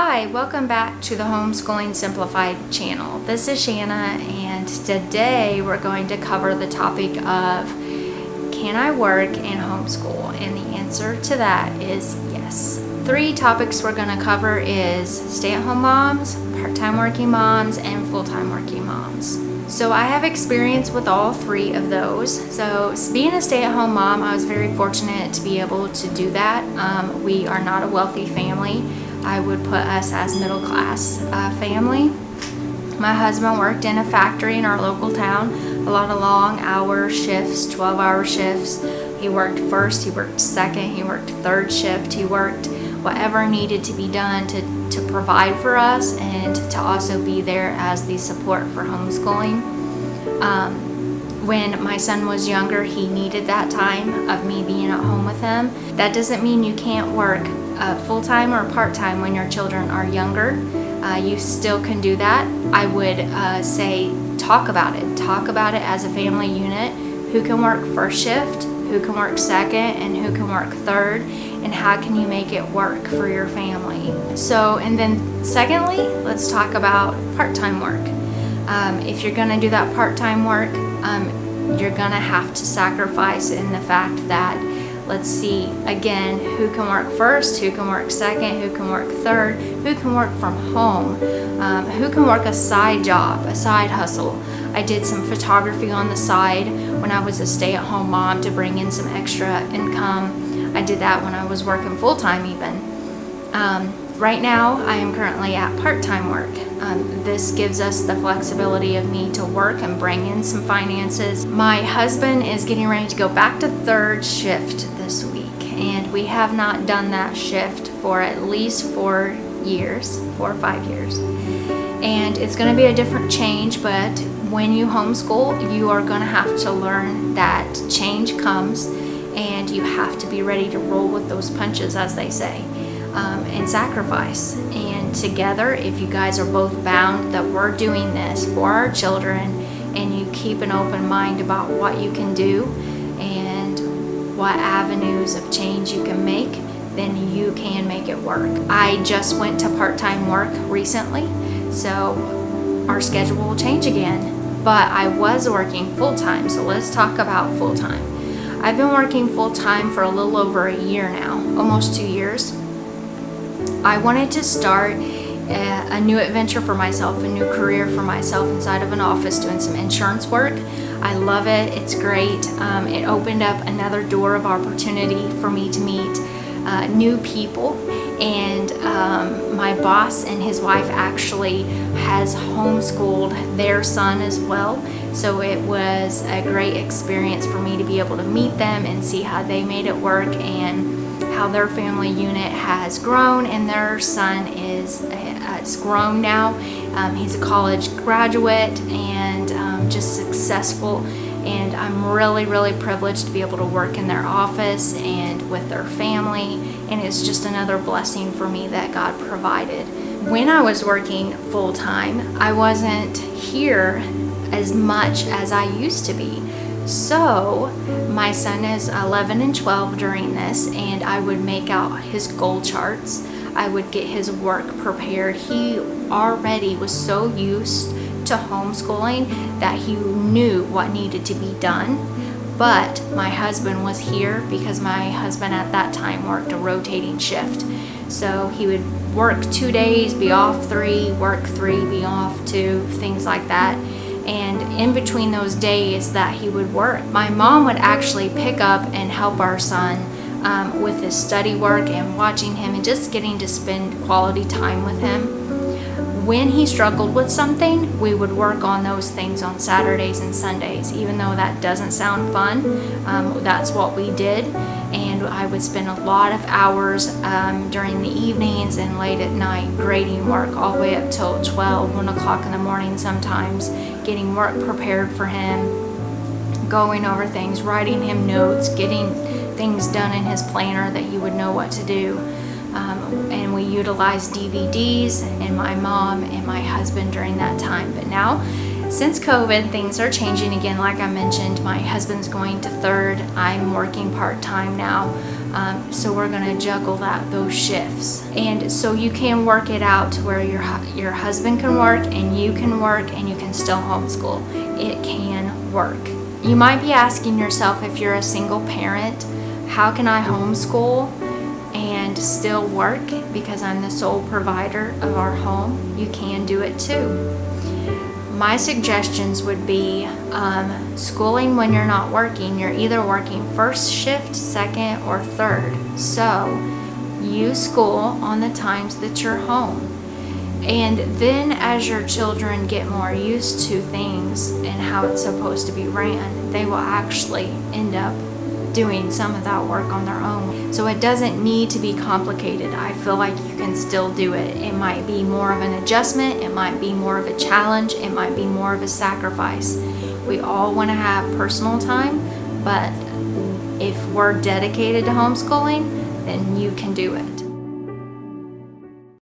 Hi, welcome back to the Homeschooling Simplified channel. This is Shanna, and today we're going to cover the topic of can I work and homeschool? And the answer to that is yes. 3 topics we're going to cover is stay-at-home moms, part-time working moms, and full-time working moms. So I have experience with all 3 of those. So being a stay-at-home mom, I was very fortunate to be able to do that. We are not a wealthy family. I would put us as middle class family. My husband worked in a factory in our local town, a lot of long hour shifts, 12-hour shifts. He worked first, he worked second, he worked third shift. He worked whatever needed to be done to provide for us and to also be there as the support for homeschooling. When my son was younger, he needed that time of me being at home with him. That doesn't mean you can't work full-time or part-time when your children are younger. You still can do that. I would say talk about it. Talk about it as a family unit. Who can work first shift, who can work second, and who can work third, and how can you make it work for your family? So, and then secondly, let's talk about part-time work. If you're gonna do that part-time work, you're gonna have to sacrifice in the fact that, let's see, again, who can work first, who can work second, who can work third, who can work from home, who can work a side job, a side hustle. I did some photography on the side when I was a stay-at-home mom to bring in some extra income. I did that when I was working full-time even. Right now, I am currently at part-time work. This gives us the flexibility of me to work and bring in some finances. My husband is getting ready to go back to third shift this week, and we have not done that shift for at least 4 or 5 years. And it's going to be a different change, but when you homeschool, you are going to have to learn that change comes, and you have to be ready to roll with those punches, as they say. And sacrifice. And together, if you guys are both bound that we're doing this for our children, and you keep an open mind about what you can do and what avenues of change you can make, then you can make it work. I just went to part-time work recently, so our schedule will change again. But I was working full-time, so let's talk about full-time. I've been working full-time for a little over a year now, almost 2 years. I wanted to start a new adventure for myself, a new career for myself inside of an office doing some insurance work. I love it. It's great. It opened up another door of opportunity for me to meet new people. And my boss and his wife actually has homeschooled their son as well. So it was a great experience for me to be able to meet them and see how they made it work and how their family unit has grown, and their son is grown now. He's a college graduate and just successful, and I'm really, really privileged to be able to work in their office and with their family, and it's just another blessing for me that God provided. When I was working full-time, I wasn't here as much as I used to be. So my son is 11 and 12 during this, and I would make out his goal charts. I would get his work prepared. He already was so used to homeschooling that he knew what needed to be done. But my husband was here because my husband at that time worked a rotating shift. So he would work 2 days, be off 3, work 3, be off 2, things like that. And in between those days that he would work, my mom would actually pick up and help our son with his study work and watching him and just getting to spend quality time with him. When he struggled with something, we would work on those things on Saturdays and Sundays. Even though that doesn't sound fun, that's what we did. And I would spend a lot of hours during the evenings and late at night grading work all the way up till 12, 1 o'clock in the morning sometimes, getting work prepared for him, going over things, writing him notes, getting things done in his planner that he would know what to do. And we utilized DVDs and my mom and my husband during that time. But now Since COVID, things are changing again. Like I mentioned, my husband's going to third. I'm working part-time now. So we're going to juggle those shifts. And so you can work it out to where your husband can work and you can still homeschool. It can work. You might be asking yourself, if you're a single parent, how can I homeschool and still work because I'm the sole provider of our home? You can do it too. My suggestions would be schooling when you're not working. You're either working first shift, second, or third. So you school on the times that you're home. And then as your children get more used to things and how it's supposed to be ran, they will actually end up doing some of that work on their own. So it doesn't need to be complicated. I feel like you can still do it. It might be more of an adjustment, it might be more of a challenge, it might be more of a sacrifice. We all want to have personal time, but if we're dedicated to homeschooling, then you can do it.